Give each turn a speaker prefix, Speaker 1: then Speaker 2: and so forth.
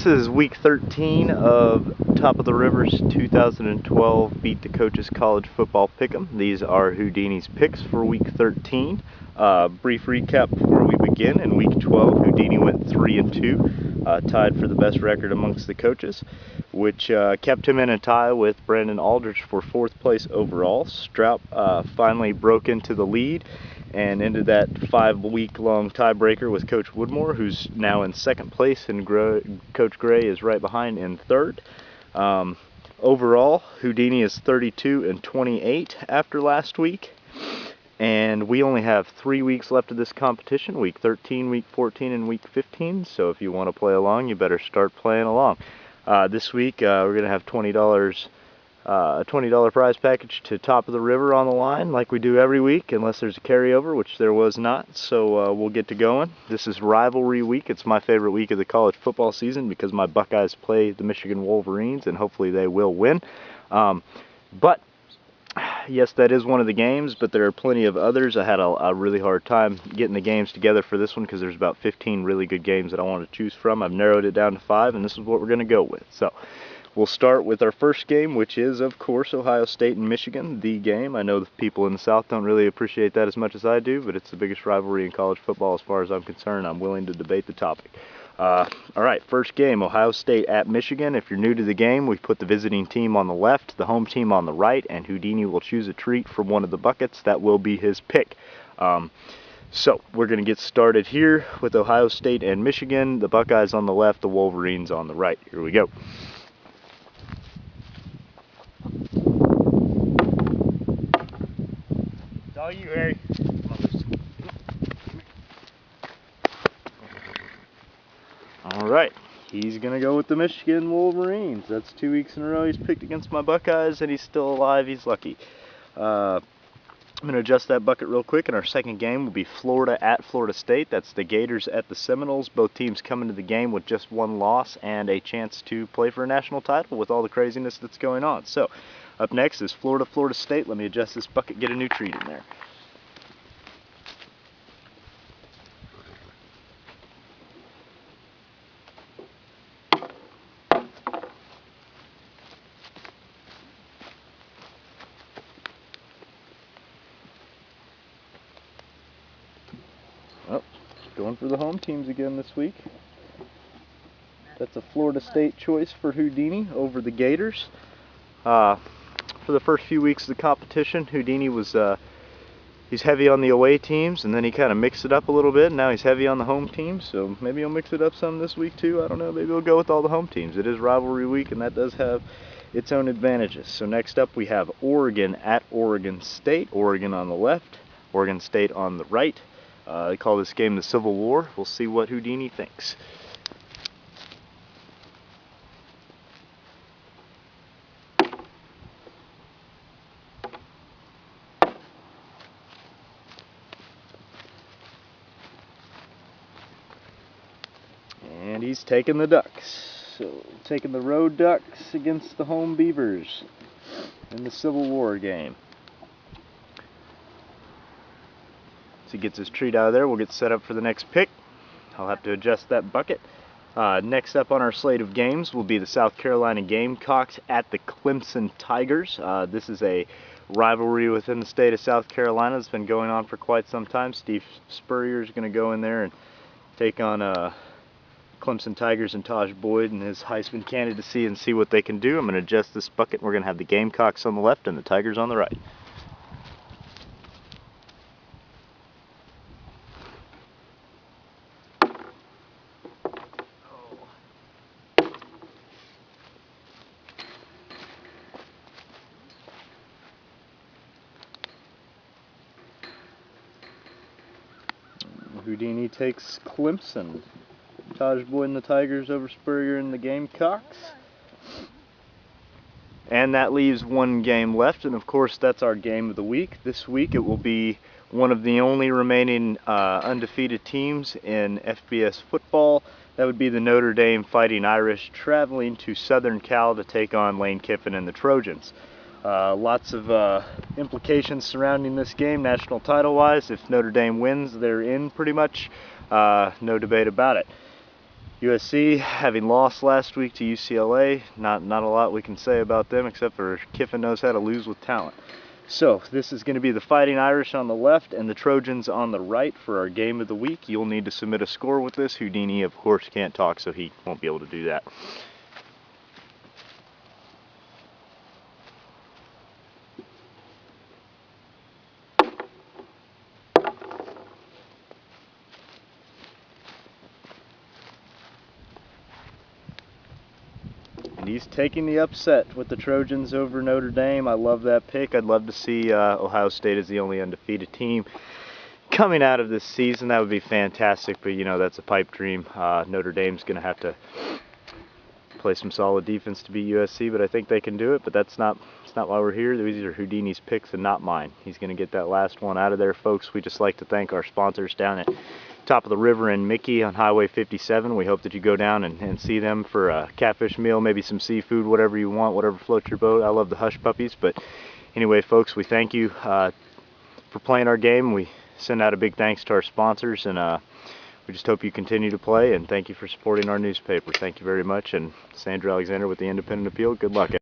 Speaker 1: This is week 13 of Top of the River's 2012 Beat the Coaches College Football Pick'em. These are Houdini's picks for week 13. Brief recap before we begin. In week 12, Houdini went 3-2, tied for the best record amongst the coaches, which kept him in a tie with Brandon Aldrich for 4th place overall. Strout finally broke into the lead and ended that 5-week-long tiebreaker with Coach Woodmore, who's now in 2nd place, and Coach Gray is right behind in 3rd. Overall, Houdini is 32-28 after last week, and we only have 3 weeks left of this competition: week 13, week 14, and week 15. So if you want to play along, you better start playing along. This week we're going to have $20. A $20 prize package to Top of the River on the line, like we do every week, unless there's a carryover, which there was not. So we'll get to going. This is rivalry week. It's my favorite week of the college football season because my Buckeyes play the Michigan Wolverines, and hopefully they will win. But yes, that is one of the games, but there are plenty of others. I had a really hard time getting the games together for this one because there's about 15 really good games that I want to choose from. I've narrowed it down to 5, and this is what we're going to go with. So we'll start with our first game, which is, of course, Ohio State and Michigan, the game. I know the people in the South don't really appreciate that as much as I do, but it's the biggest rivalry in college football as far as I'm concerned. I'm willing to debate the topic. All right, first game, Ohio State at Michigan. If you're new to the game, we put the visiting team on the left, the home team on the right, and Houdini will choose a treat from one of the buckets. That will be his pick. So we're going to get started here with Ohio State and Michigan. The Buckeyes on the left, the Wolverines on the right. Here we go. It's all you, Harry. All right, he's going to go with the Michigan Wolverines. That's 2 weeks in a row he's picked against my Buckeyes, and he's still alive. He's lucky. I'm going to adjust that bucket real quick, and our second game will be Florida at Florida State. That's the Gators at the Seminoles. Both teams come into the game with just 1 loss and a chance to play for a national title with all the craziness that's going on. So up next is Florida State. Let me adjust this bucket, get a new treat in there. Oh, going for the home teams again this week. That's a Florida State choice for Houdini over the Gators. For the first few weeks of the competition, Houdini was he's heavy on the away teams, and then he kind of mixed it up a little bit, and now he's heavy on the home teams, so maybe he'll mix it up some this week too. I don't know, maybe he'll go with all the home teams. It is rivalry week, and that does have its own advantages. So next up we have Oregon at Oregon State. Oregon on the left, Oregon State on the right. They call this game the Civil War. We'll see what Houdini thinks. And he's taking the Ducks. So taking the road Ducks against the home Beavers in the Civil War game. So he gets his treat out of there. We'll get set up for the next pick. I'll have to adjust that bucket. Next up on our slate of games will be the South Carolina Gamecocks at the Clemson Tigers. This is a rivalry within the state of South Carolina that's been going on for quite some time. Steve Spurrier is going to go in there and take on Clemson Tigers and Taj Boyd and his Heisman candidacy and see what they can do. I'm going to adjust this bucket. We're going to have the Gamecocks on the left and the Tigers on the right. Houdini takes Clemson. Taj Boyd and the Tigers over Spurrier and the Gamecocks. And that leaves 1 game left, and of course that's our game of the week. This week it will be one of the only remaining undefeated teams in FBS football. That would be the Notre Dame Fighting Irish, traveling to Southern Cal to take on Lane Kiffin and the Trojans. Lots of implications surrounding this game, national title-wise. If Notre Dame wins, they're in pretty much. No debate about it. USC, having lost last week to UCLA, not a lot we can say about them except for Kiffin knows how to lose with talent. So this is going to be the Fighting Irish on the left and the Trojans on the right for our game of the week. You'll need to submit a score with this. Houdini, of course, can't talk, so he won't be able to do that. And he's taking the upset with the Trojans over Notre Dame. I love that pick. I'd love to see Ohio State as the only undefeated team coming out of this season. That would be fantastic, but you know, that's a pipe dream. Notre Dame's going to have to play some solid defense to beat USC, but I think they can do it. But that's not why we're here. These are Houdini's picks and not mine. He's going to get that last one out of there, folks. We just like to thank our sponsors down at Top of the River in Mickey on Highway 57. We hope that you go down and see them for a catfish meal, maybe some seafood, whatever you want, whatever floats your boat. I love the hush puppies. But anyway, folks, we thank you for playing our game. We send out a big thanks to our sponsors, and we just hope you continue to play, and thank you for supporting our newspaper. Thank you very much. And Sandra Alexander with the Independent Appeal. Good luck.